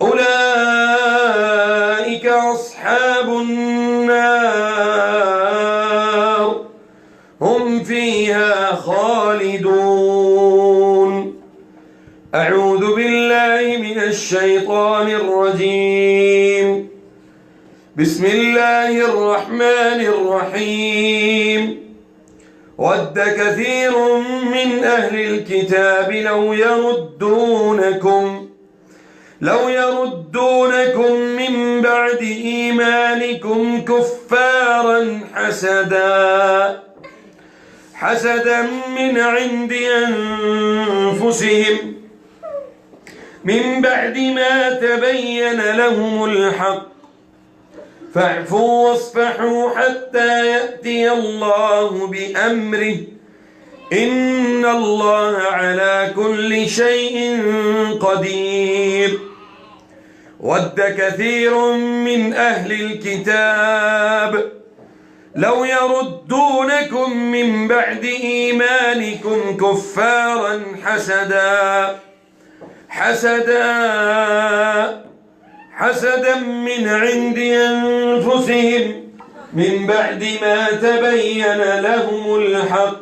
أولئك أصحاب النار هم فيها خالدون. أعوذ بالله من الشيطان الرجيم. بسم الله الرحمن الرحيم. ود كثير من أهل الكتاب لو يردونكم من بعد إيمانكم كفارا حسدا من عند أنفسهم من بعد ما تبين لهم الحق فاعفوا واصفحوا حتى يأتي الله بأمره إن الله على كل شيء قدير. ود كثير من أهل الكتاب لو يردونكم من بعد إيمانكم كفارا حسدا من عند أنفسهم من بعد ما تبين لهم الحق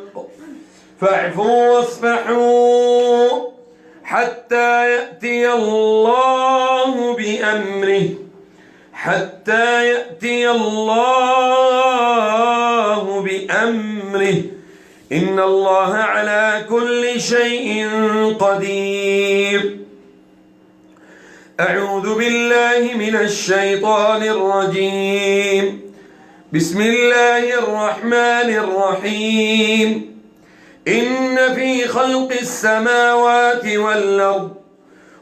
فاعفوا واصفحوا حتى يأتي الله بأمره إن الله على كل شيء قدير. أعوذ بالله من الشيطان الرجيم. بسم الله الرحمن الرحيم. إن في خلق السماوات والأرض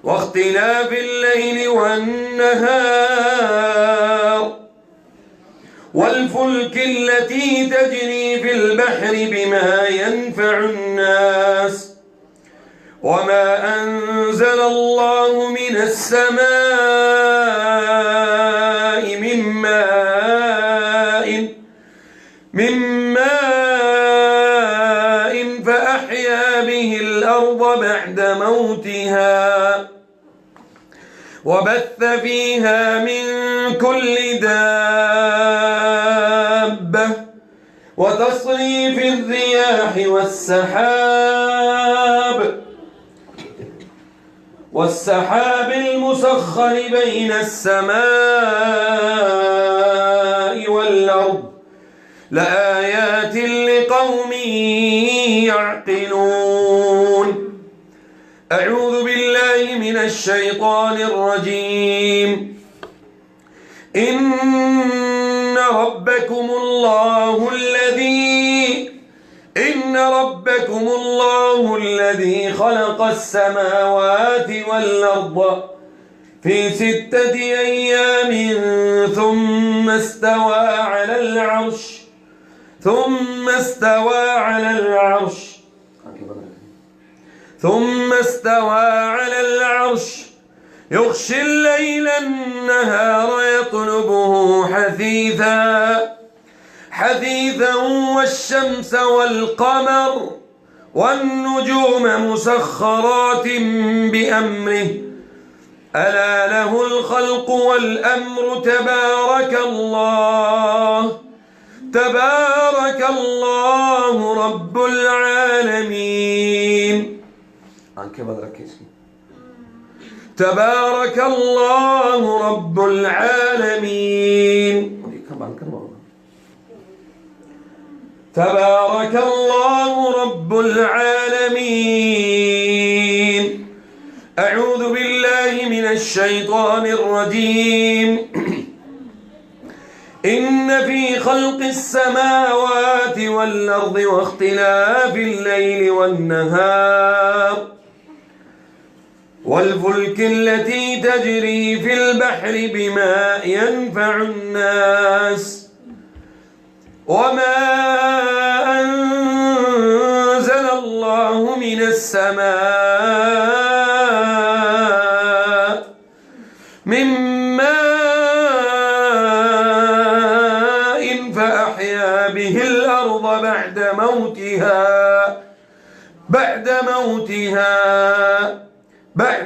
واختلاف الليل والنهار والفلك التي تجري في البحر بما ينفع الناس وما أنزل الله من السماء من ماء فأحيا به الأرض بعد موتها وبث فيها من كل دابة وتصريف الرياح والسحاب المسخر بين السماء والأرض لآيات لقوم يعقلون. أعوذ بالله من الشيطان الرجيم. إن ربكم الله الذي خلق السماوات والأرض في 6 أيام ثم استوى على العرش يغشي الليل النهار يطلبه حثيثا والشمس والقمر والنجوم مسخرات بأمره ألا له الخلق والأمر تبارك الله رب العالمين. تبارك الله رب العالمين. تبارك الله رب العالمين. أعوذ بالله من الشيطان الرجيم. إن في خلق السماوات والأرض واختلاف الليل والنهار والفلك التي تجري في البحر بما ينفع الناس وما أنزل الله من السماء من ماء فأحيا به الأرض بعد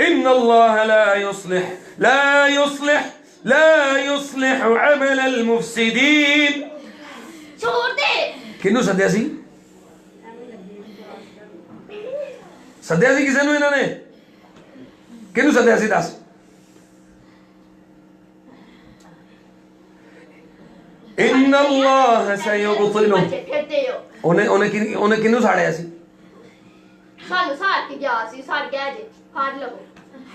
إن الله لا يصلح عمل المفسدين. छोड़ दे। किन्नू सद्या सी? सद्या सी किसे नूं इन्हां ने? किन्नू सद्या सी दस? इन्ना अल्लाह सयुब्तिलु। उन्हें किन्नू साड़िया सी? सानू साड़ के गया सी, साड़ गया जे फाड़ लवो।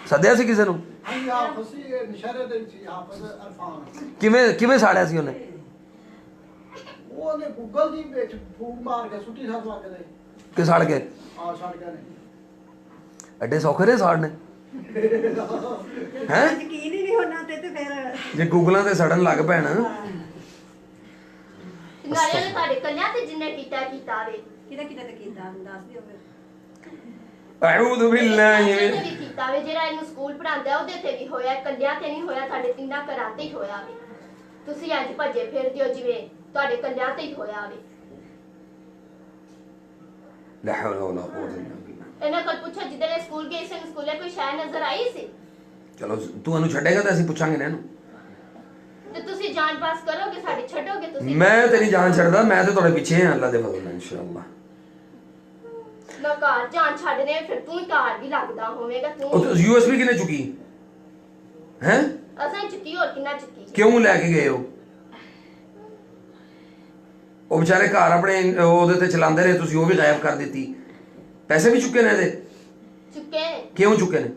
सद्या सी किसे नूं? किवें साड़िया सी उन्हें? गूगल दी विच फूक मार के सुट्टी साथ लग गए कि सड़ गए। हां सड़ गए ने एडे सौखे ने साड़ने हैं? यकीन ही नहीं होना ते फिर जे गूगलां ते सड़न लग पैण नाले ने ताड़े कन्या ते जिन्ने कीता वे किदा किदा ते कीता दस दियो फिर। अऊज़ु बिल्लाहि ने भी कीता वे जेड़ा इनु स्कूल पढ़ांदा ओदे ते भी होया, कन्या ते नहीं होया, साडे तिन्ना घरां ते ही होया वे। तुसी इंज भजे फिरदे हो जिवें ਤੁਹਾਡੇ ਕੰਨਿਆਂ ਤੇ ਹੀ ਹੋਇਆ ਵੇ। لا حول ولا قوة إلا بالله। ਇਹਨਾਂ ਕੋਲ ਪੁੱਛੋ ਜਿੱਦਣ ਇਹ ਸਕੂਲ ਗਏ ਸੀ ਸਕੂਲੇ ਕੋਈ ਸ਼ੈ ਨਜ਼ਰ ਆਈ ਸੀ? ਚਲੋ ਤੂੰ ਇਹਨੂੰ ਛੱਡੇਗਾ ਤਾਂ ਅਸੀਂ ਪੁੱਛਾਂਗੇ ਨਾ ਇਹਨੂੰ। ਤੇ ਤੁਸੀਂ ਜਾਨ ਪਾਸ ਕਰੋਗੇ ਸਾਡੀ ਛੱਡੋਗੇ ਤੁਸੀਂ? ਮੈਂ ਤੇਰੀ ਜਾਨ ਛੱਡਦਾ, ਮੈਂ ਤੇ ਤੁਹਾਡੇ ਪਿੱਛੇ ਹਾਂ ਅੱਲਾ ਦੇ ਫਜ਼ਲ ਨਾਲ ਇਨਸ਼ਾਅੱਲਾ। ਨਾ ਘਰ ਜਾਨ ਛੱਡਨੇ ਫਿਰ ਤੂੰ ਘਰ ਵੀ ਲੱਗਦਾ ਹੋਵੇਗਾ ਤੂੰ। ਉਹ ਯੂਐਸਬੀ ਕਿਨੇ ਚੁੱਕੀ ਹੈ? ਅਸਾਂ ਚੁੱਕੀ ਹੋਰ ਕਿੰਨਾ ਚੁੱਕੀ? ਕਿਉਂ ਲੈ ਕੇ ਗਏ ਹੋ? ਉਹ ਵਿਚਾਰੇ ਘਰ ਆਪਣੇ ਉਹਦੇ ਤੇ ਚਲਾਉਂਦੇ ਰਹੇ, ਤੁਸੀਂ ਉਹ ਵੀ ਗਾਇਬ ਕਰ ਦਿੱਤੀ। ਪੈਸੇ ਵੀ ਚੁੱਕੇ ਨੇ ਇਹਦੇ? ਚੁੱਕੇ ਨੇ। ਕਿਉਂ ਚੁੱਕੇ ਨੇ?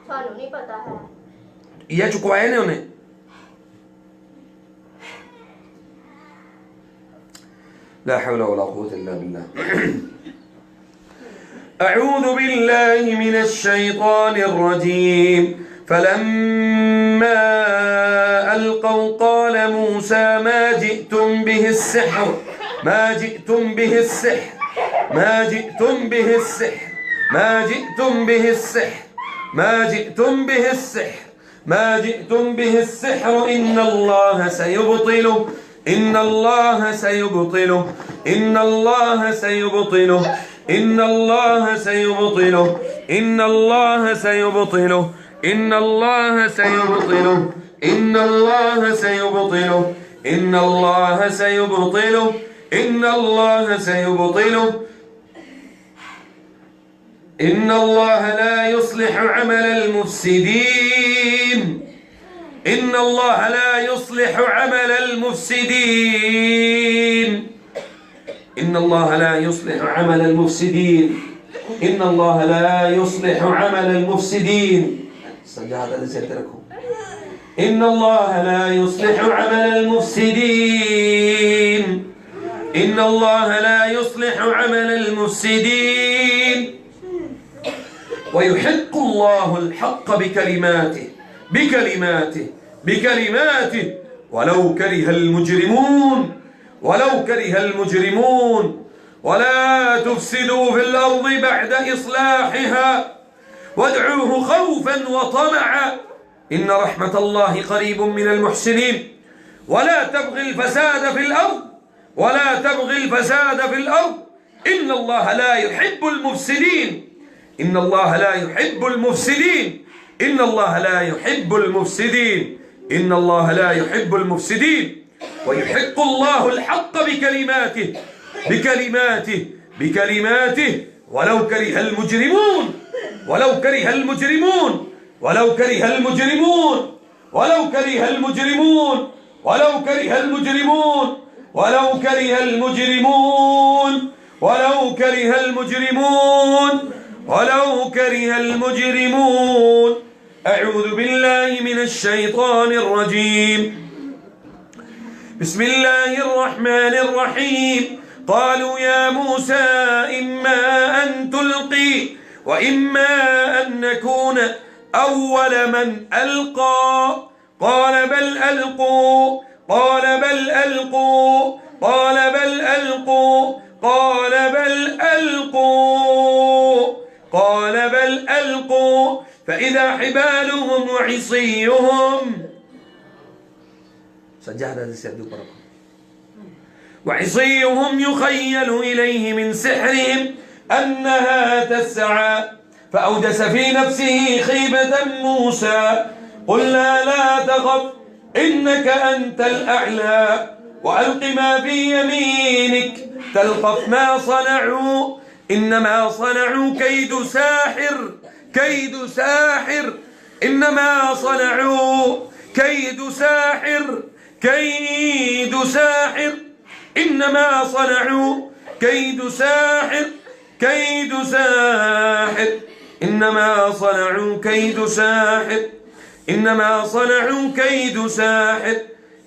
ਸਾਨੂੰ ਨਹੀਂ ਪਤਾ ਹੈ। ਇਹ ਚੁਕਵਾਏ ਨੇ ਉਹਨੇ? لا حول ولا قوة إلا بالله. أعوذ بالله من الشيطان الرجيم. فلما ألقوا قال موسى ما جئتم به السحر ما جئتم به السحر ما جئتم به السحر ما جئتم به السحر ما جئتم به السحر ما جئتم به السحر إن الله سيبطله إن الله سيبطله إن الله سيبطله إن الله سيبطله إن الله سيبطله إن الله سيبطله إن الله سيبطله إن الله سيبطله إن الله سيبطله إن الله لا يصلح عمل المفسدين إن الله لا يصلح عمل المفسدين إن الله لا يصلح عمل المفسدين إن الله لا يصلح عمل المفسدين سجادة لسيتركم إن الله لا يصلح عمل المفسدين إن الله لا يصلح عمل المفسدين ويحق الله الحق بكلماته بكلماته بكلماته ولو كره المجرمون ولو كره المجرمون ولا تفسدوا في الأرض بعد إصلاحها وادعوه خوفا وطمعا إن رحمة الله قريب من المحسنين ولا تبغي الفساد في الأرض ولا تبغي الفساد في الأرض إن الله لا يحب المفسدين إن الله لا يحب المفسدين إن الله لا يحب المفسدين إن الله لا يحب المفسدين ويحق الله الحق بكلماته بكلماته بكلماته ولو كره المجرمون ولو كره المجرمون ولو كره المجرمون ولو كره المجرمون ولو كره المجرمون ولو كره المجرمون ولو كره المجرمون ولو كره المجرمون أعوذ بالله من الشيطان الرجيم بسم الله الرحمن الرحيم قالوا يا موسى إما أن تلقي وإما أن نكون أول من ألقى قال بل ألقوا قال بل ألقوا قال بل ألقوا قال بل ألقوا قال بل ألقوا فإذا حبالهم وعصيهم سجادة وعصيهم يخيل إليه من سحرهم أنها تسعى فأوجس في نفسه خيبة موسى قلنا لا تخف إنك أنت الأعلى وألق ما في يمينك تلقف ما صنعوا إنما صنعوا كيد ساحر كيد ساحر إنما صنعوا كيد ساحر كيد ساحر إنما صنعوا كيد ساحر كيد ساحر إنما صنعوا كيد ساحر إنما صنعوا كيد ساحر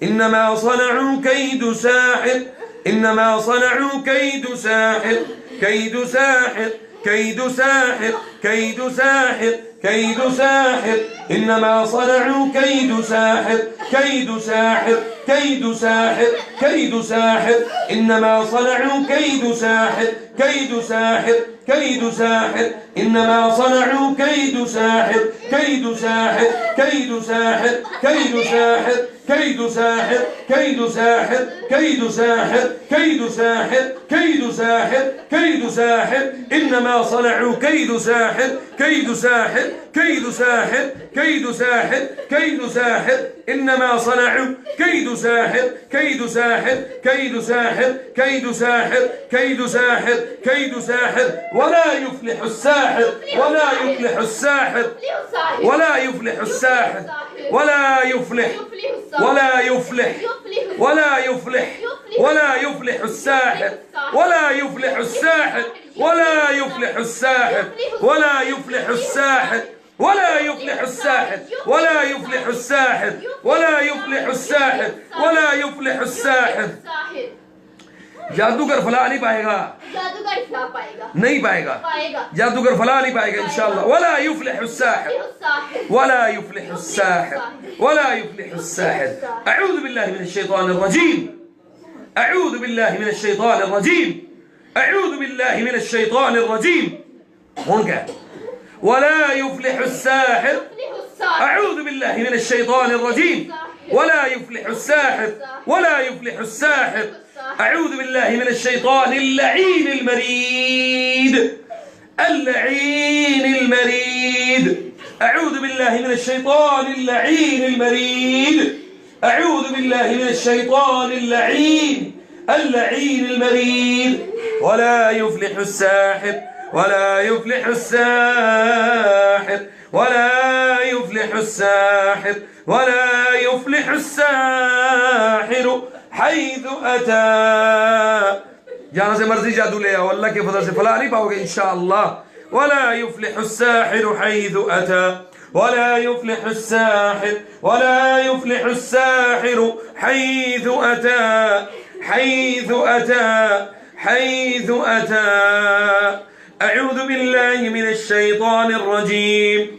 إنما صنعوا كيد ساحر إنما صنعوا كيد ساحر كيد ساحر كيد ساحر كيد ساحر كيد ساحر إنما صنعوا كيد ساحر كيد ساحر كيد ساحر كيد ساحر إنما صنعوا كيد ساحر كيد ساحر كيد ساحر إنما صنعوا كيد ساحر كيد ساحر كيد ساحر كيد ساحر كيد ساحر كيد ساحر كيد ساحر كيد ساحر كيد ساحر كيد ساحر إنما صنعوا كيد ساحر كيد ساحر كيد ساحر كيد ساحر كيد ساحر إنما صنعوا كيد ساحر كيد ساحر كيد ساحر كيد ساحر كيد ساحر كيد ساحر ولا يفلح الساحر ولا يفلح الساحر ولا يفلح الساحر ولا يفلح ولا يفلح ولا يفلح ولا يفلح الساحر ولا يفلح الساحر ولا يفلح الساحر ولا يفلح الساحر ولا يفلح الساحر ولا يفلح الساحر ولا يفلح الساحر ولا يفلح الساحر जादूगर फला नहीं पाएगा जादूगर फला पाएगा नहीं पाएगा पाएगा जादूगर फला नहीं पाएगा इंशाअल्लाह वला युफ्लिहु الساحر ولا يفلح الساحر ولا يفلح الساحر أعوذ بالله من الشيطان الرجيم أعوذ بالله من الشيطان الرجيم أعوذ بالله من الشيطان الرجيم هونك ولا يفلح الساحر أعوذ بالله من الشيطان الرجيم ولا يفلح الساحر ولا يفلح الساحر أعوذ بالله من الشيطان اللعين المريد اللعين المريد أعوذ بالله من الشيطان اللعين المريد أعوذ بالله من الشيطان اللعين اللعين المريد ولا يفلح الساحر ولا يفلح الساحر ولا يفلح الساحر ولا يفلح الساحر حيث أتى जहां से मर्जी जादू ले आओ अल्लाह के फजल से फला नहीं पाओगे इंशाअल्लाह ولا يفلح الساحر حيث أتى ولا يفلح الساحر ولا يفلح الساحر حيث أتى حيث أتى حيث أتى أعوذ بالله من الشيطان الرجيم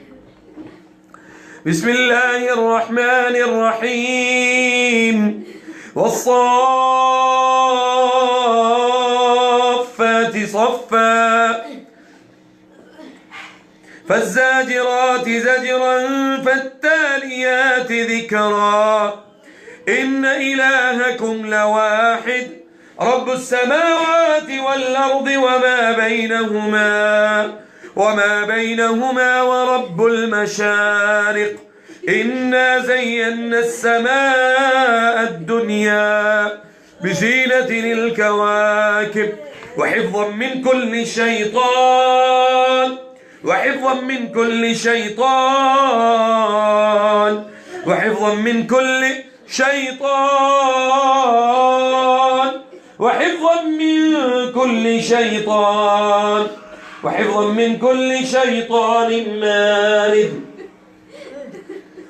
بسم الله الرحمن الرحيم والصافات صفا فالزاجرات زجرا فالتاليات ذكرا إن إلهكم لواحد رب السماوات والأرض وما بينهما ورب المشارق إنا زينا السماء الدنيا بزينة الكواكب وحفظا من كل شيطان وحفظا من كل شيطان وحفظا من كل شيطان وحفظا من كل شيطان وحفظا من كل شيطان مارد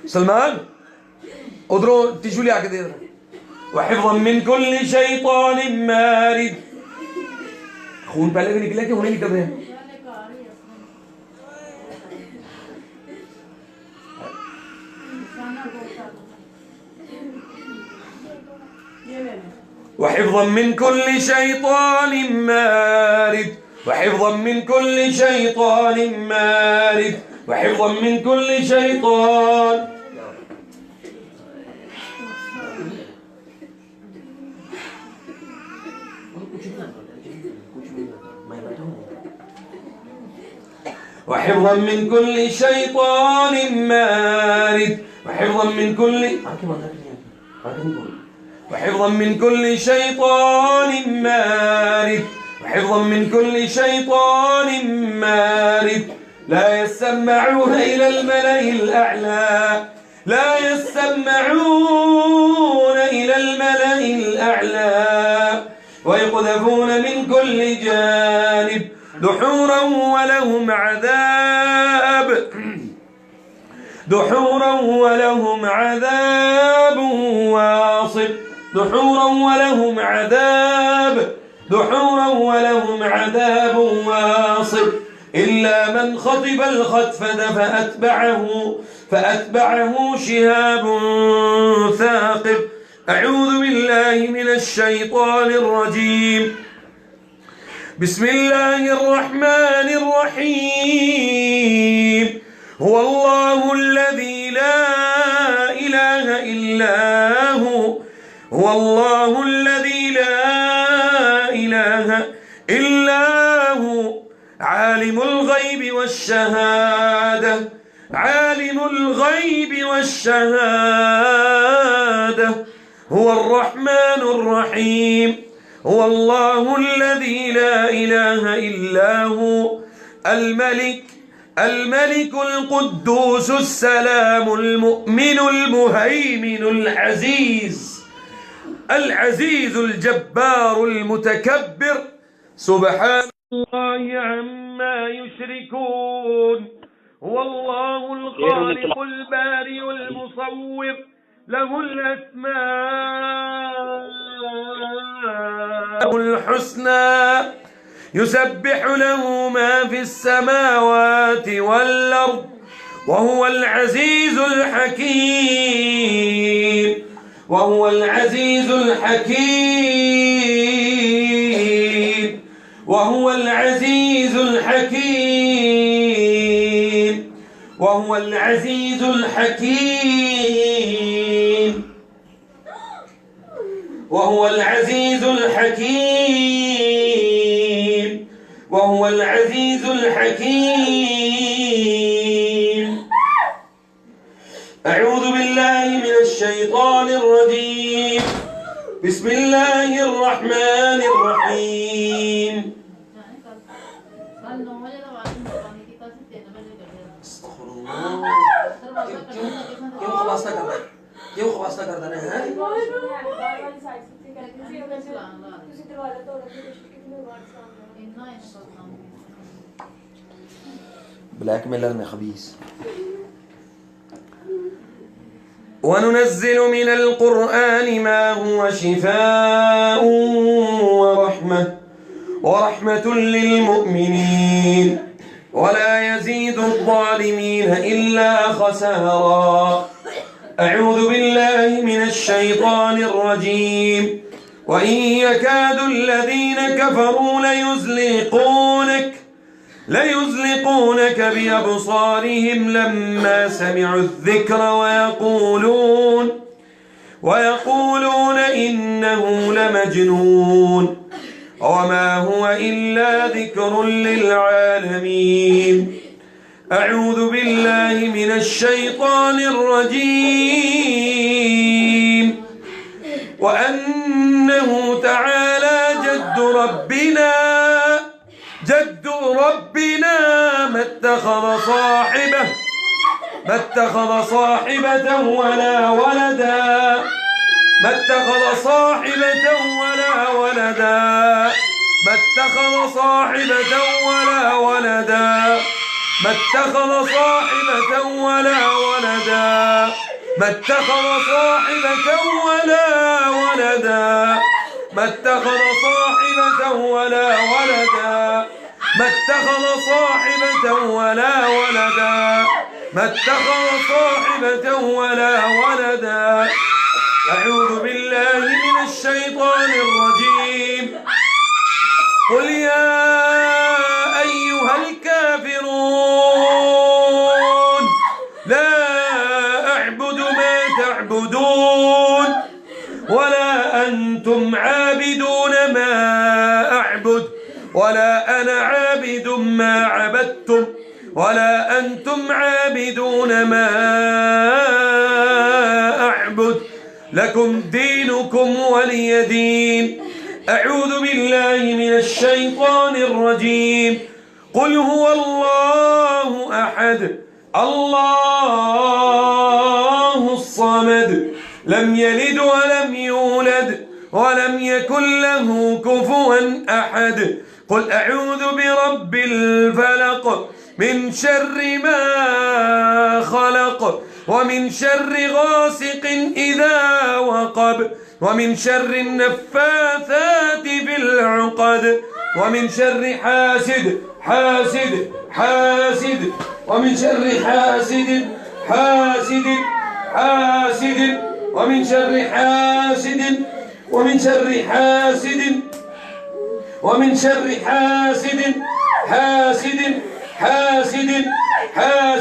سلمان उधरों टिश्यू ले आके दे दो وحفظا من كل شيطان مارد खून पहले भी निकला कि हुने निकल रहे हैं وحفظا من كل شيطان مارد وحفظا من كل شيطان مارد وحفظا من كل شيطان وحفظا من كل شيطان مارد وحفظا من كل وحفظا من كل شيطان مارد وحفظا من كل شيطان مارد لا يسمعون إلى الملأ الأعلى لا يسمعون إلى الملأ الأعلى ويقذفون من كل جانب دحورا ولهم عذاب واصب دحورا ولهم عذاب واصب إلا من خطب الخطفة فأتبعه شهاب ثاقب. أعوذ بالله من الشيطان الرجيم. بسم الله الرحمن الرحيم. هو الله الذي لا إله إلا هو هو الله الذي لا إله إلا هو عالم الغيب والشهادة هو الرحمن الرحيم. هو الله الذي لا إله إلا هو الملك القدوس السلام المؤمن المهيمن العزيز الجبار المتكبر سبحان الله عما يشركون. هو الله الخالق البارئ المصور له الأسماء الحسنى يسبح له ما في السماوات والأرض وهو العزيز الحكيم. وهو العزيز الحكيم. وهو العزيز الحكيم. وهو العزيز الحكيم. وهو العزيز الحكيم. وهو العزيز الحكيم. أعوذ بالله من الشيطان الرجيم. بسم الله الرحمن الرحيم. استغفر الله. क्यों खवास्ता करता है ब्लैक मेलर में खबीस. وننزل من القرآن ما هو شفاء ورحمة للمؤمنين ولا يزيد الظالمين إلا خسارا. أعوذ بالله من الشيطان الرجيم. وإن يكاد الذين كفروا ليزلقونك بأبصارهم لما سمعوا الذكر ويقولون إنه لمجنون وما هو إلا ذكر للعالمين. أعوذ بالله من الشيطان الرجيم. وأنه تعالى جد ربنا ما اتخذ صاحبة ولا ولدا ما اتخذ صاحبة ولا ولدا ما اتخذ صاحبة ولا ولدا ما اتخذ صاحبة ولا ولدا ما اتخذ صاحبة ولا ولدا ما اتخذ صاحبة ولا ولدا ما اتخذ صاحبة ولا ولدا ما اتخذ صاحبة ولا ولدا. أعوذ بالله من الشيطان الرجيم. قل يا أيها الكافرون لا أعبد ما تعبدون ولا أنتم عابدون ما أعبد ولا أنا عابد ما عبدتم ولا أنتم عابدون ما أعبد لكم دينكم ولي دين. أعوذ بالله من الشيطان الرجيم. قل هو الله أحد الله الصمد لم يلد ولم يولد ولم يكن له كفوا أحد. قل أعوذ برب الفلق من شر ما خلق ومن شر غاسق إذا وقب ومن شر النفاثات في العقد ومن شر حاسد ومن شر حاسد ومن شر حاسد ومن شر حاسد ومن شر حاسد ومن شر حاسد إذا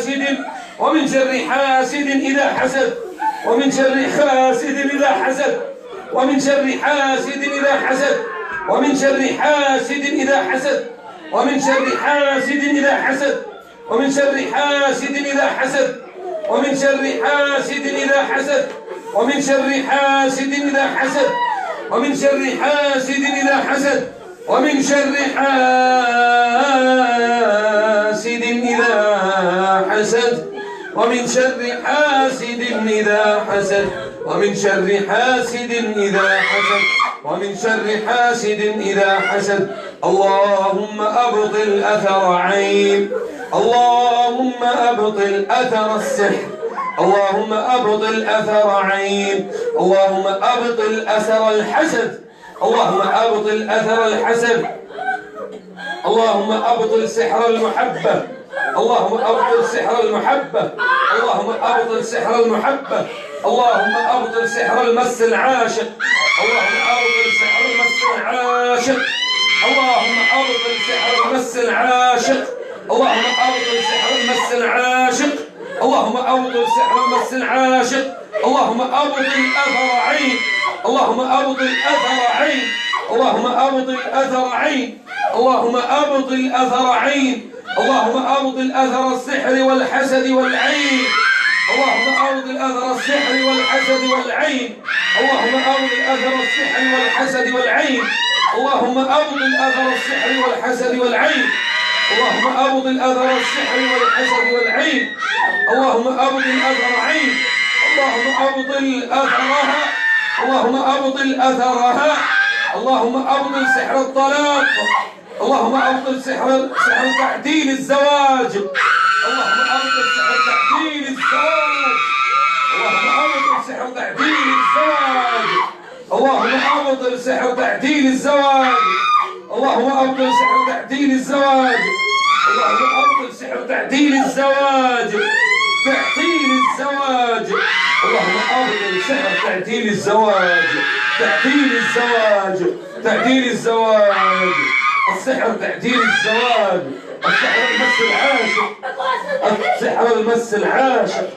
حسد ومن شر حاسد إذا حسد ومن شر حاسد إذا حسد ومن شر حاسد إذا حسد ومن شر حاسد إذا حسد ومن شر حاسد إذا حسد ومن شر حاسد إذا حسد ومن شر حاسد إذا حسد ومن شر حاسد إذا حسد ومن شر حاسد إذا حسد ومن شر حاسد إذا حسد ومن شر حاسد إذا حسد ومن شر حاسد إذا حسد. اللهم أبطل أثر عين. اللهم أبطل أثر السحر. اللهم أبطل أثر عين. اللهم أبطل أثر الحسد. اللهم أبطل أثر الحسد. اللهم أبطل سحر المحبة. اللهم أبطل سحر المحبة. اللهم أبطل سحر المحبة. اللهم أبطل سحر المس العاشق. اللهم أبطل سحر المس العاشق. اللهم أبطل سحر المس العاشق. اللهم أبطل سحر المس العاشق. اللهم أبطل سحر المس العاشق. اللهم أبطل أثر عين. اللهم أبطل أثر عين. اللهم أبطل أثر عين. اللهم أبطل أثر عين. اللهم أبطل أثر السحر والحسد والعين. اللهم أبطل أثر السحر والحسد والعين. اللهم أبطل أثر السحر والحسد والعين. اللهم أبطل أثر السحر والحسد والعين. اللهم أبطل أثر السحر والحسد والعين. اللهم أبطل أثر عين. اللهم أبطل أثرها. اللهم أبطل أثرها. اللهم أبطل سحر الطلاق. اللهم أبطل سحر تعديل الزواج. اللهم أبطل سحر تعديل الزواج. اللهم أبطل سحر تعديل الزواج. اللهم أبطل سحر تعديل الزواج. اللهم أبطل سحر تعديل الزواج. اللهم أبطل سحر تعديل الزواج. تعديل الزواج. اللهم أبطل سحر تعديل الزواج. تعديل الزواج. تعديل الزواج. السحر تعديل الزواج. السحر المس العاشق. السحر المس العاشق.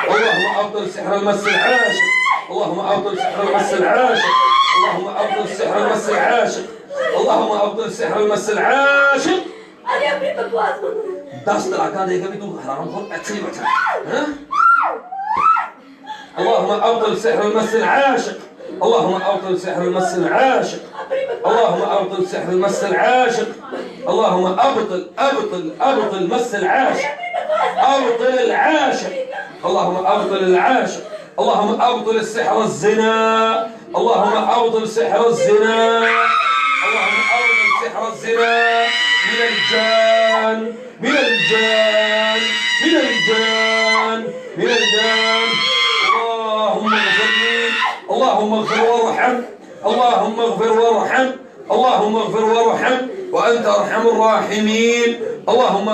اللهم أبطل سحر المس العاشق. اللهم أبطل سحر المس العاشق. اللهم أبطل سحر المس العاشق. اللهم أبطل سحر المس العاشق. 10 तरह का देगा भी तू हराम खोर अच्छे ही बचा हाँ اللهم أبطل سحر المس العاشق. اللهم أبطل سحر المس العاشق. اللهم أبطل سحر المس العاشق. اللهم أبطل مس العاشق. أبطل العاشق. اللهم أبطل العاشق. اللهم أبطل السحر الزنا. اللهم أبطل سحر الزنا. اللهم أبطل سحر الزنا من الجان من الجان من الجان من الجان. اللهم اغفر لي. اللهم اغفر وارحم. اللهم اغفر وارحم. اللهم اغفر وارحم وأنت أرحم الراحمين. اللهم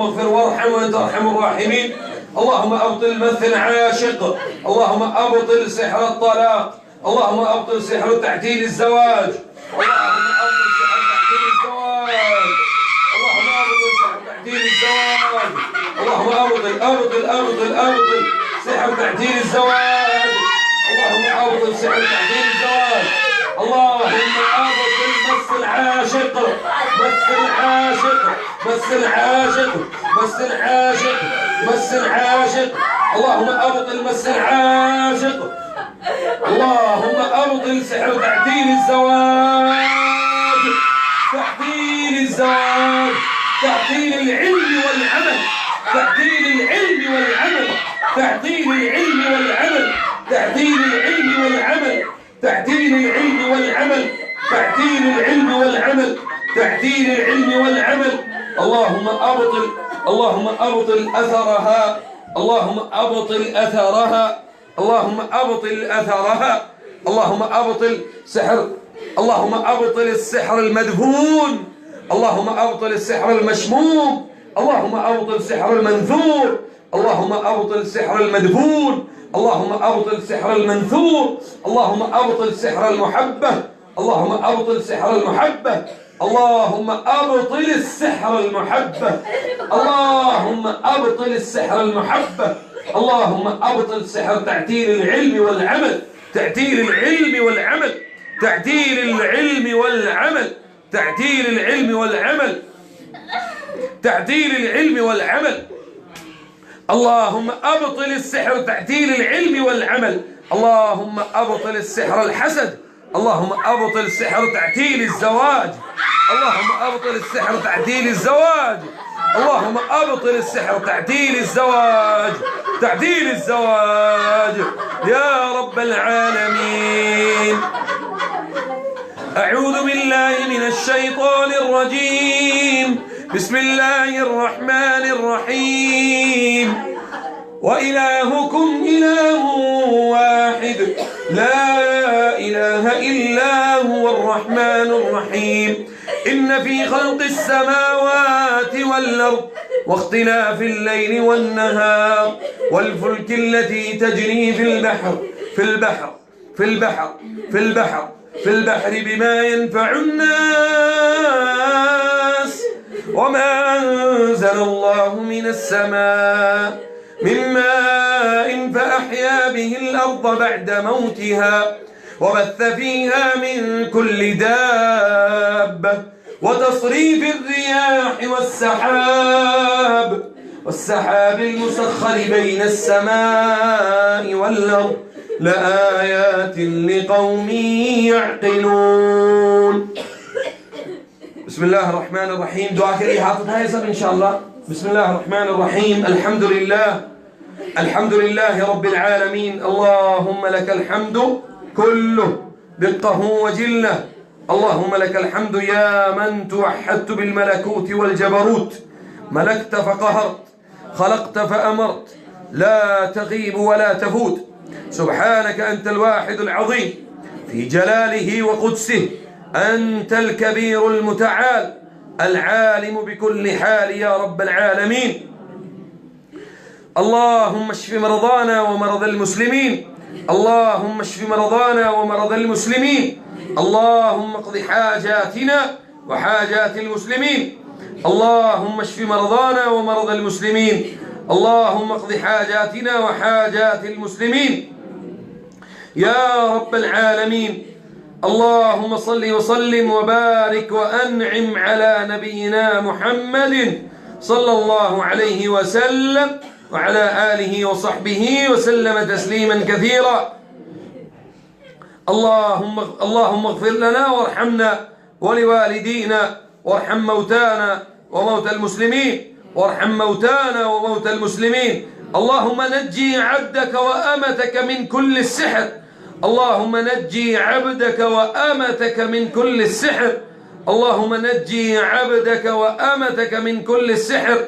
اغفر وارحم وأنت أرحم الراحمين. اللهم أبطل مس العاشق. اللهم أبطل سحر الطلاق. اللهم أبطل سحر تعديل الزواج. اللهم أبطل سحر تعديل الزواج. اللهم أبطل سحر تعديل الزواج. اللهم أبطل سحر تعديل الزواج. اللهم أبطل سحر تعديل الزواج. اللهم أبطل مس العاشق. مس العاشق. مس العاشق. مس العاشق، مس العاشق، اللهم أبطل مس العاشق، اللهم أبطل سحر تعديل الزواج، تعديل الزواج، تعديل العلم والعمل، تعديل العلم والعمل، تعديل العلم والعمل، تعديل العلم والعمل، تعديل العلم والعمل، تعديل العلم والعمل، تعديل العلم والعمل. اللهم أبطل، اللهم أبطل أثرها، اللهم أبطل أثرها، اللهم أبطل أثرها، اللهم أبطل سحر، اللهم أبطل السحر المدفون، اللهم أبطل السحر المشموم، اللهم أبطل سحر المنثور، اللهم أبطل سحر المدفون، اللهم أبطل سحر المنثور، اللهم أبطل سحر المحبة، اللهم أبطل سحر المحبة، اللهم أبطل السحر المحبة، اللهم أبطل السحر المحبة، اللهم أبطل سحر تعديل العلم والعمل، تعديل العلم والعمل، تعديل العلم والعمل، تعديل العلم والعمل، تعديل العلم والعمل. اللهم أبطل السحر تعديل العلم والعمل، اللهم أبطل السحر الحسد، اللهم أبطل السحر تعديل الزواج، اللهم أبطل السحر تعديل الزواج، اللهم أبطل السحر تعديل الزواج، تعديل الزواج يا رب العالمين. أعوذ بالله من الشيطان الرجيم، بسم الله الرحمن الرحيم. وإلهكم إله واحد لا إله إلا هو الرحمن الرحيم. إن في خلق السماوات والأرض واختلاف الليل والنهار والفلك التي تجري في البحر في البحر بما ينفع الناس وما أنزل الله من السماء من ماء فأحيا به الأرض بعد موتها وبث فيها من كل دابة وتصريف الرياح والسحاب المسخر بين السماء والأرض لآيات لقوم يعقلون. بسم الله الرحمن الرحيم. دعاء كريم حاطط هاي إن شاء الله. بسم الله الرحمن الرحيم. الحمد لله رب العالمين. اللهم لك الحمد كله دقه وجله. اللهم لك الحمد يا من توحدت بالملكوت والجبروت، ملكت فقهرت، خلقت فأمرت، لا تغيب ولا تفوت. سبحانك أنت الواحد العظيم في جلاله وقدسه، أنت الكبير المتعال العالم بكل حال يا رب العالمين. اللهم اشف مرضانا ومرضى المسلمين، اللهم اشف مرضانا ومرضى المسلمين، اللهم اقض حاجاتنا وحاجات المسلمين، اللهم اشف مرضانا ومرضى المسلمين، اللهم اقض حاجاتنا وحاجات المسلمين يا رب العالمين. اللهم صل وسلم وبارك وأنعم على نبينا محمد صلى الله عليه وسلم وعلى آله وصحبه وسلم تسليما كثيرا. اللهم اغفر لنا وارحمنا ولوالدينا وارحم موتانا وموتى المسلمين، وارحم موتانا وموتى المسلمين. اللهم نجي عبدك وأمتك من كل السحر، اللهم نجي عبدك وأمتك من كل السحر، اللهم نجي عبدك وأمتك من كل السحر،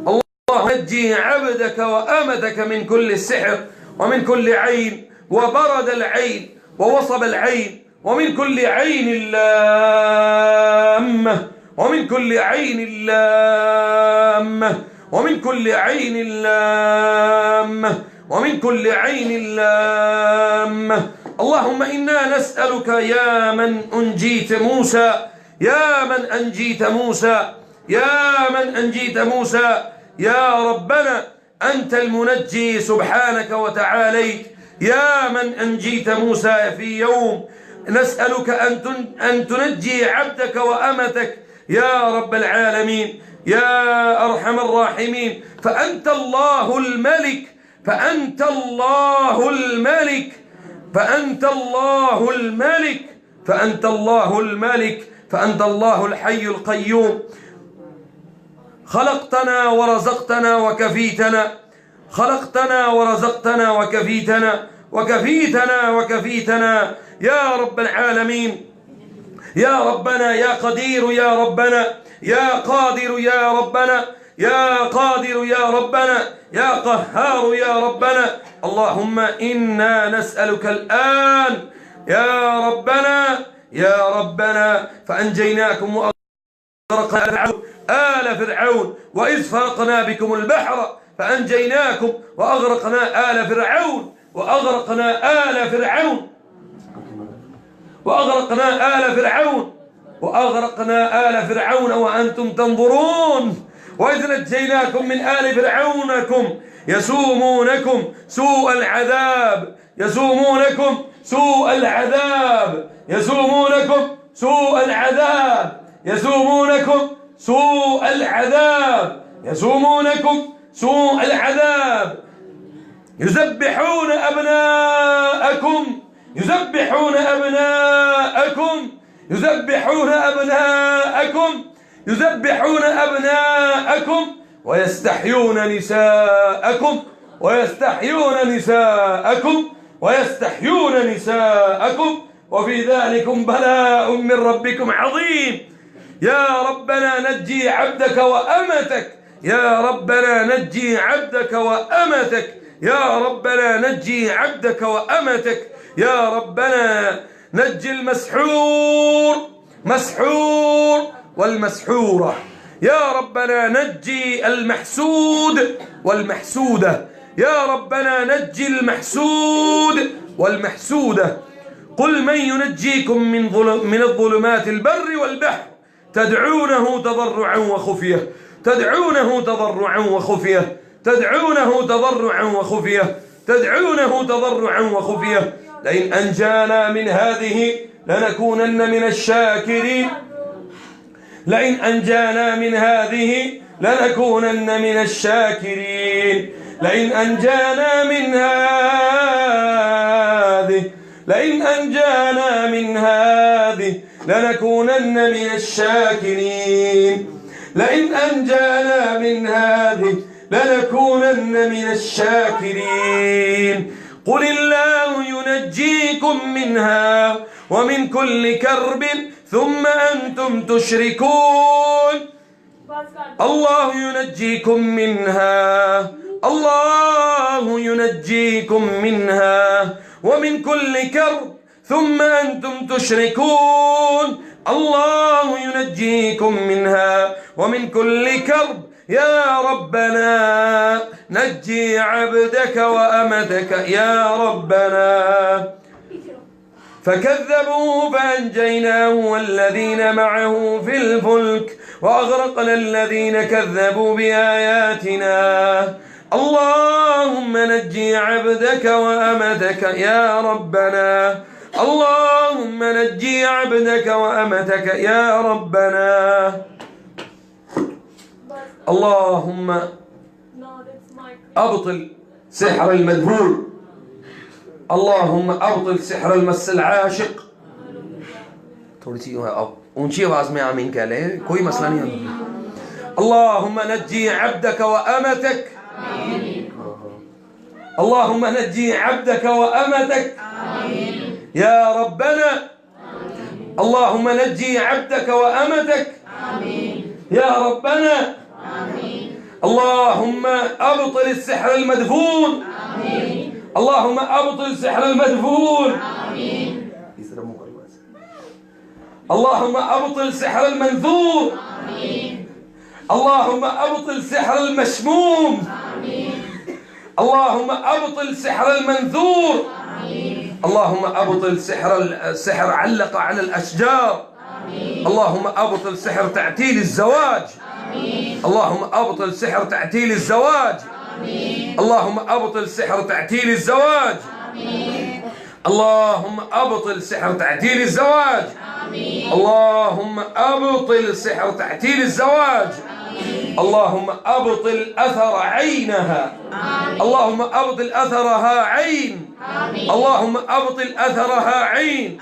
اللهم نجي عبدك وأمتك من كل السحر ومن كل عين وبرد العين ووصب العين ومن كل عين لامة ومن كل عين لامة ومن كل عين لامة ومن كل عين لامة. اللهم إنا نسألك يا من أنجيت موسى، يا من أنجيت موسى، يا من أنجيت موسى، يا ربنا أنت المنجي سبحانك وتعاليت، يا من أنجيت موسى في يوم، نسألك أن تنجي عبدك وأمتك يا رب العالمين. يا أرحم الراحمين. فأنت الله الملك، فأنت الله الملك، فأنت الله الملك، فأنت الله الملك، فأنت الله الحي القيوم. خلقتنا ورزقتنا وكفيتنا، خلقتنا ورزقتنا وكفيتنا، وكفيتنا وكفيتنا يا رب العالمين. يا ربنا يا قدير يا ربنا، يا قادر يا ربنا، يا قادر يا ربنا، يا قهار يا ربنا. اللهم إنا نسألك الآن يا ربنا، يا ربنا، فأنجيناكم وأغرقنا آل فرعون، وإذ فرقنا بكم البحر فأنجيناكم وأغرقنا آل فرعون، وأغرقنا آل فرعون، وأغرقنا آل فرعون، وأغرقنا آل فرعون وأنتم تنظرون. وإذ نجيناكم من آل فرعونكم يسومونكم سوء العذاب، يسومونكم سوء العذاب، يسومونكم سوء العذاب، يسومونكم سوء العذاب، يسومونكم سوء العذاب. يذبحون أبناءكم، يذبحون أبناءكم، يذبحون أبناءكم، يذبحون أبناءكم، ويستحيون نساءكم، ويستحيون نساءكم، ويستحيون نساءكم، وفي ذلكم بلاء من ربكم عظيم. يا ربنا نجي عبدك وأمتك، يا ربنا نجي عبدك وأمتك، يا ربنا نجي عبدك وأمتك، يا ربنا نجي المسحور، مسحور والمسحورة، يا ربنا نجي المحسود والمحسودة، يا ربنا نجي المحسود والمحسودة. قل من ينجيكم من الظلمات البر والبحر تدعونه تضرعا وخفية، تدعونه تضرعا وخفية، تدعونه تضرعا وخفية، تدعونه تضرعا وخفية. لئن أنجانا من هذه لنكونن من الشاكرين، لئن أنجانا من هذه لنكونن من الشاكرين، لئن أنجانا من هذه، لئن أنجانا من هذه لنكونن من الشاكرين، لئن أنجانا من هذه لنكونن من الشاكرين. قل الله ينجيكم منها ومن كل كرب ثم أنتم تشركون. الله ينجيكم منها، الله ينجيكم منها ومن كل كرب ثم أنتم تشركون. الله ينجيكم منها ومن كل كرب. يا ربنا نجي عبدك وأمتك يا ربنا. فكذبوه فأنجيناه والذين معه في الفلك وأغرقنا الذين كذبوا بآياتنا. اللهم نجي عبدك وأمتك يا ربنا، اللهم نجي عبدك وأمتك يا ربنا. اللهم أبطل سحر المذهول، اللهم أبطل سحر المس العاشق. थोड़ी सी ऊंची आवाज में आमीन कह ले, कोई मसला नहीं है। اللهم نجي عبدك وأمتك، اللهم نجي عبدك وأمتك يا ربنا. اللهم نجي عبدك وأمتك يا ربنا. اللهم أبطل السحر المدفون، اللهم أبطل السحر المدفون. اللهم أبطل سحر المنثور، اللهم أبطل سحر المشموم، اللهم أبطل سحر المنثور. اللهم أبطل سحر علق على الأشجار. اللهم أبطل سحر تعتيل الزواج، اللهم أبطل سحر تعتيل الزواج، اللهم أبطل سحر تعتيل الزواج، اللهم أبطل سحر تعتيل الزواج، اللهم أبطل سحر تعتيل الزواج، اللهم ابطل اثر عينها اللهم ابطل اثرها عين اللهم ابطل اثرها عين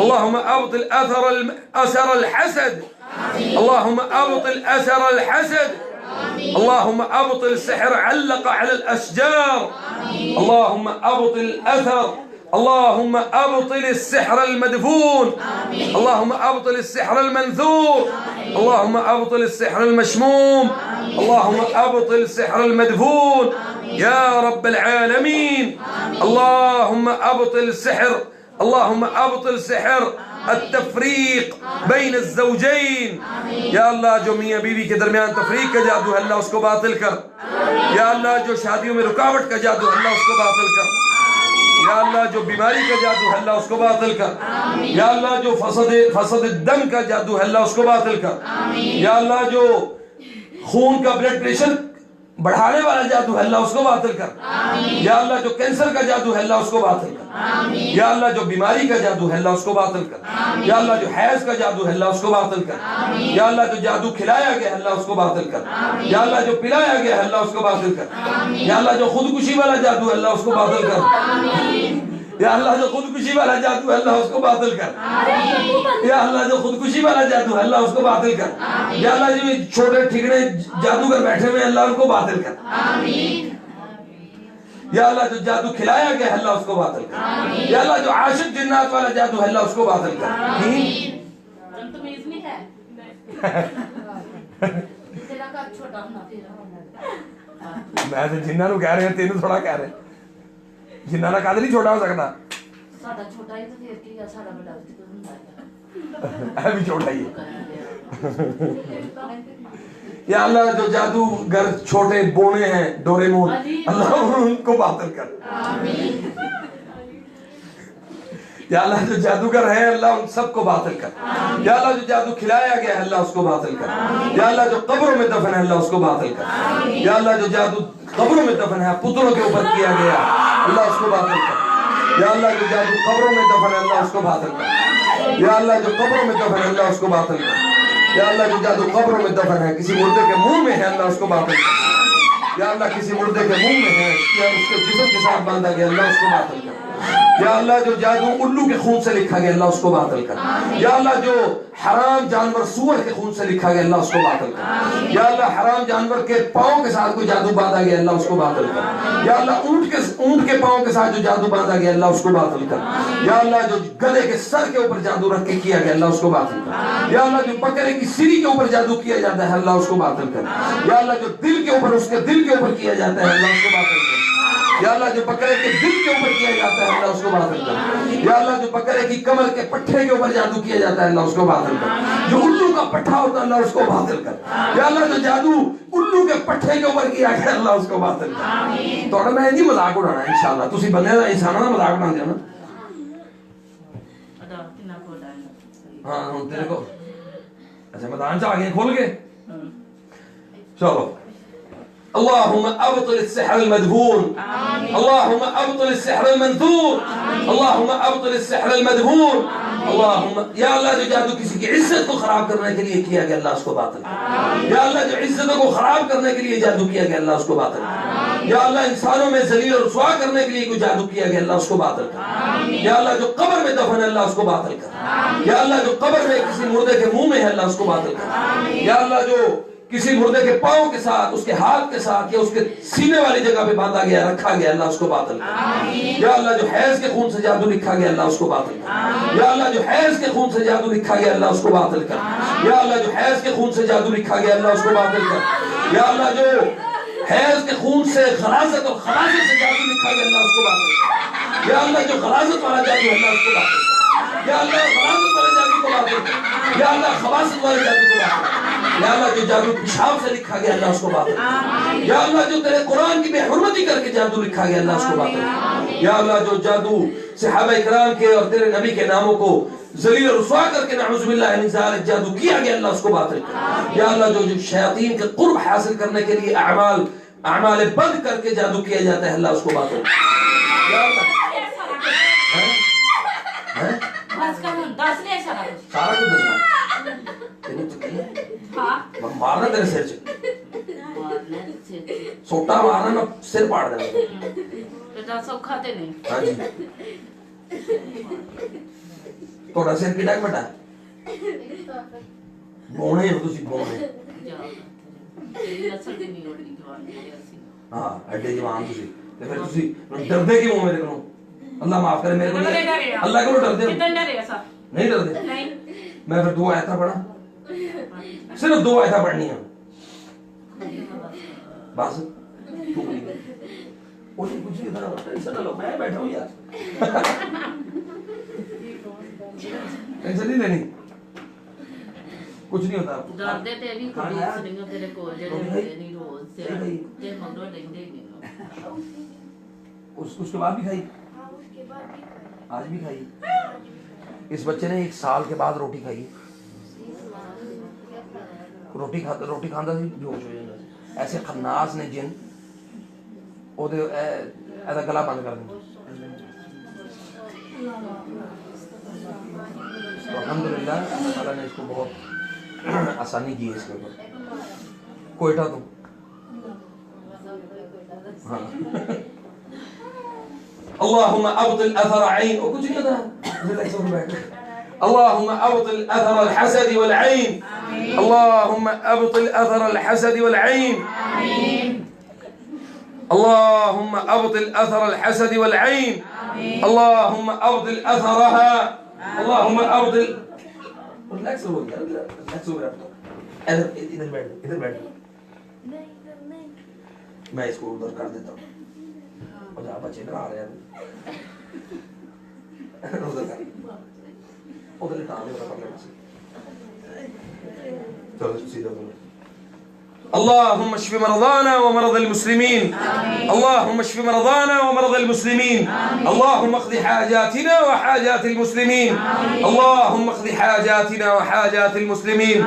اللهم ابطل اثر الحسد اللهم ابطل اثر الحسد اللهم ابطل سحر علق على الاشجار اللهم ابطل اثر اللهم ابطل السحر المدفون اللهم ابطل السحر المنثور اللهم ابطل السحر المشموم اللهم ابطل السحر المدفون يا رب العالمين اللهم ابطل السحر اللهم ابطل سحر التفریق بین الزوجین یا اللہ جو میاں بیوی کے درمیان تفریق کا جادو ہے اللہ اس کو باطل کر یا اللہ جو شادیوں میں رکاوٹ کا جادو ہے اللہ اس کو باطل کر یا اللہ جو بیماری کا جادو ہے اللہ اس کو باطل کر یا اللہ جو فسد الدم کا جادو ہے اللہ اس کو باطل کر یا اللہ جو خون کا بلڈ پریشر بڑھانے والا جادو ہے اللہ اس کو باطل کر یا اللہ جو کینسر کا جادو ہے اللہ اس کو باطل کر یا اللہ جو بیماری کا جادو ہے اللہ اس کو باطل کر یا اللہ جو حیض کا جادو ہے اللہ اس کو باطل کر یا اللہ جو جادو کھلایا گیا ہے اللہ اس کو باطل کر یا اللہ جو پلایا گیا ہے اللہ اس کو باطل کر یا اللہ جو خودکشی والا جادو ہے اللہ اس کو باطل کر یا اللہ جو خودکشی والا جادو ہے اللہ اس کو باطل کر یا اللہ جو خودکشی والا جادو ہے اللہ اس کو باطل کر یا اللہ جو چھوٹے ٹھکنے جادوگر بیٹھے ہوئے اللہ ان کو باطل کر یا اللہ جو جادو کھلایا گیا ہے اللہ اس کو باطل کر یا اللہ جو عاشق جنات والا جادو ہے اللہ اس کو باطل کر میں تو جنہاں نو کہہ رہے ہیں تینوں تھوڑا کہہ رہے ہیں جنہاں کا قدر نہیں چھوٹا ہو سکتا ساڈا چھوٹا ہی تے پھر کی ہے ساڈا بڑا تے ہوندا ہے ہے بھی چھوٹا ہی ہے یا اللہ جو جادوگر چھوٹے بونے ہیں ڈوریمون اللہ ان کو باطل کر یا اللہ جو جادوگر ہیں اللہ ان سب کو باطل کر یا اللہ جو جادو کھلایا گیا ہے اللہ اس کو باطل کر یا اللہ جو قبروں میں دفن ہے اللہ اس کو باطل کر یا اللہ جو جادو قبروں میں دفن ہے پتروں کے اوپر کیا گیا اللہ اس کو باطل کر یا اللہ جو جادو قبروں میں دفن ہے اللہ اس کو باطل کر یا اللہ جو قبروں میں دفن ہے اللہ اس کو باطل کر یا اللہ جو جادو قبروں میں دفن ہے کسی مردے کے منہ میں ہے اللہ اس کو باطل کر یا اللہ کسی مردے کے منہ میں ہے یا اس کے جسم کے ساتھ باندھا گیا اللہ اس کو باطل کر یا اللہ جو جادو الو کے خون سے لکھا گیا اللہ اس کو باطل کر یا اللہ جو حرام جانور سور کے خون سے لکھا گیا اللہ اس کو باطل کر یا اللہ حرام جانور کے پاؤں کے ساتھ کوئی جادو باندھا گیا اللہ اس کو باطل کر یا اللہ اونٹ کے پاؤں کے ساتھ جو جادو باندھا گیا اللہ اس کو باطل کر یا اللہ جو گدھے کے سر کے اوپر جادو رکھ کے کیا گیا اللہ اس کو باطل کر یا اللہ جو بکرے کی سری کے اوپر جادو کیا جاتا ہے اللہ اس کو باطل کر یا اللہ جو دل کے اوپر اس کے دل کے اوپر کیا جاتا ہے اللہ اس کو باطل کر یا اللہ جو بکرے کے دل کے اوپر کیا جاتا ہے اللہ اس کو باطل کر یا اللہ جو بکرے کی کمر کے پٹھے کے اوپر جادو کیا جاتا ہے اللہ اس کو باطل کر جو الو کا پٹھا ہوتا ہے اللہ اس کو باطل کر یا اللہ جو جادو الو کے پٹھے کے اوپر کیا گیا اللہ اس کو باطل کر تو میں نہیں مذاق اڑانا انشاءاللہ تسی بندے دا انساناں دا مذاق اڑاندے ہو نا ہاں ہن تیرے کو اچھا میدان چ آ گئے کھول کے چلو اللهم ابطل السحر المدفون اللهم ابطل السحر المنثور اللهم ابطل السحر المدفون اللهم یا اللہ جو جادو کسی کی عزت کو خراب کرنے کے لیے کیا گیا اللہ اس کو باطل کر یا اللہ جو عزتوں کو خراب کرنے کے لیے جادو کیا گیا اللہ اس کو باطل کر یا اللہ انسانوں میں ذلیل اور رسوا کرنے کے لیے کوئی جادو کیا گیا اللہ اس کو باطل کر یا اللہ جو قبر میں دفن ہے اللہ اس کو باطل کر یا اللہ جو قبر میں کسی مردے کے منہ میں ہے اللہ اس کو باطل کر یا اللہ جو کسی مردے کے پاؤں کے ساتھ اس کے ہاتھ کے ساتھ یا اس کے سینے والی جگہ پہ باندھا گیا رکھا گیا اللہ اس کو باطل کر یا اللہ جو حیض کے خون سے جادو لکھا گیا اللہ اس کو باطل کر یا اللہ جو حیض کے خون سے جادو لکھا گیا اللہ اس کو باطل کر یا اللہ جو حیض کے خون سے جادو لکھا گیا اللہ اس کو باطل کر یا اللہ جو حیض کے خون سے غلاظت اور خلاصت سے جادو لکھا گیا اللہ اس کو باطل کر یا اللہ جو غلاظت والا جادو ہے اللہ اس کو باطل کر یا اللہ غلاظت والے جادو کو باطل کر یا اللہ خباثت والے جادو کو باطل کر یا اللہ جو جادو پیشاب سے لکھا گیا اللہ اس کو باطل کر یا اللہ جو تیرے قرآن کی بے حرمتی کر کے جادو لکھا گیا اللہ اس کو باطل کر یا اللہ جو جادو صحابہ اکرام کے اور تیرے نبی کے ناموں کو ذلیل و رسوا کر کے نعوذ باللہ من ذالک جادو کیا گیا اللہ اس کو باطل کر یا اللہ جو شیاطین کے قرب حاصل کرنے کے لیے اعمال بند کر کے جادو کیا جاتا ہے اللہ اس کو باطل کر یا اللہ سارا کچھ دسنا مارنا تیرے سر چ ਪੜਾ ਦੇਣਾ। ਤੇ ਤਾਂ ਸੌਖਾ ਤੇ ਨਹੀਂ। ਹਾਂਜੀ ਤੁਹਾਡਾ ਸਿਰ ਕਿਹੜਾ ਵੱਡਾ? ਬੋਣੇ ਹੋ ਤੁਸੀਂ, ਬੋਣੇ। ਤੇਰੀ ਨਸਲ ਦੀ ਨਹੀਂ ਲੋੜੀ ਜਵਾਨ ਜਿਹੜੇ ਅਸੀਂ। ਹਾਂ ਐਡੇ ਜਵਾਨ ਤੁਸੀਂ, ਤੇ ਫਿਰ ਤੁਸੀਂ ਡਰਦੇ ਕਿਉਂ ਮੇਰੇ ਕੋਲੋਂ? ਅੱਲਾ ਮਾਫ करे मेरे को। अल्लाह को डरते हो? कितना डरे ऐसा? नहीं डरते? नहीं। मैं फिर 2 आयता पढ़ा, सिर्फ 2 आयता पढ़नी है बस। तू बोली वो नहीं कुछ नहीं था, टेंशन ना लो, मैं बैठा हूँ यार। टेंशन नहीं लेनी, कुछ नहीं होता। डरते ते भी कोई सुनियो तेरे को जेड़े होते नहीं रोज से ते मगरो लेंदे नहीं। उसके बाद भी खाई? आज भी खाई? इस बच्चे ने 1 साल के बाद रोटी खाई। रोटी खांदा सी बेहोश हो जांदा सी। ऐसे खन्नास ने जिन ओदे ऐसा गला बंद कर दिंदा। तो अल्हम्दुलिल्लाह अल्लाह ताला ने इसको बहुत आसानी की है इसके ऊपर। कोयटा तो हाँ اللهم أبطل أثر عين وكل شيء كذا. اللهم أبطل أثر الحسد والعين. اللهم أبطل أثر الحسد والعين. اللهم أبطل أثر الحسد والعين. اللهم أبطل أثرها. اللهم أبطل. ريلاكس हो गया, रिलैक्स हो गया. इधर बैठ. मैं इसको उधर कर देता हूँ. बच्चे डरा रहे हैं उधर लिटा दे चलो सीधा बोलो اللهم اشف مرضانا ومرضى المسلمين. اللهم اشف مرضانا ومرضى المسلمين. اللهم اقض حاجاتنا وحاجات المسلمين. اللهم اقض حاجاتنا وحاجات المسلمين.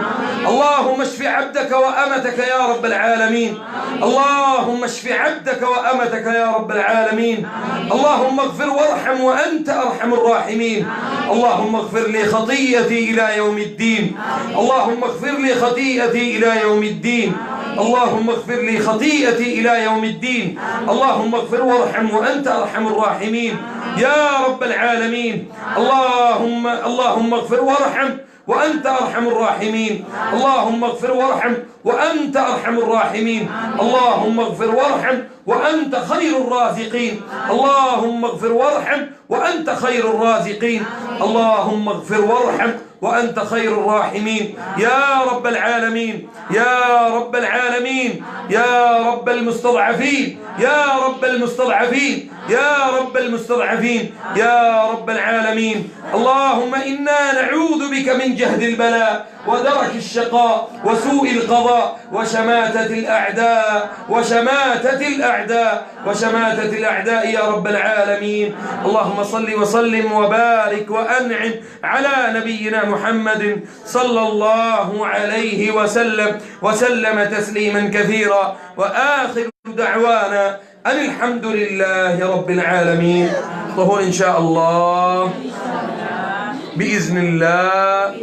اللهم اشف عبدك وأمتك يا رب العالمين. اللهم اشف عبدك وأمتك يا رب العالمين. اللهم اغفر وارحم وأنت أرحم الراحمين. اللهم اغفر لي خطيئتي إلى يوم الدين. اللهم اغفر لي خطيئتي إلى يوم الدين. اللهم اغفر لي خطيئتي إلى يوم الدين. اللهم اغفر وارحم وأنت أرحم الراحمين يا رب العالمين. اللهم اغفر وارحم وأنت أرحم الراحمين. اللهم اغفر وارحم وأنت أرحم الراحمين. اللهم اغفر وارحم وأنت خير الرازقين. اللهم اغفر وارحم وأنت خير الرازقين. اللهم اغفر وارحم وأنت خير الراحمين يا رب العالمين. يا رب العالمين. يا رب المستضعفين. يا رب المستضعفين. يا رب المستضعفين. يا رب العالمين. اللهم إنا نعوذ بك من جهد البلاء ودرك الشقاء وسوء القضاء وشماتة الأعداء وشماتة الأعداء يا رب العالمين. اللهم صل وسلم وبارك وأنعم على نبينا محمد صلى الله عليه وسلم تسليما كثيرا. وآخر دعوانا أن الحمد لله رب العالمين. طهور إن شاء الله بإذن الله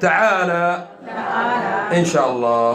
تعالى إن شاء الله.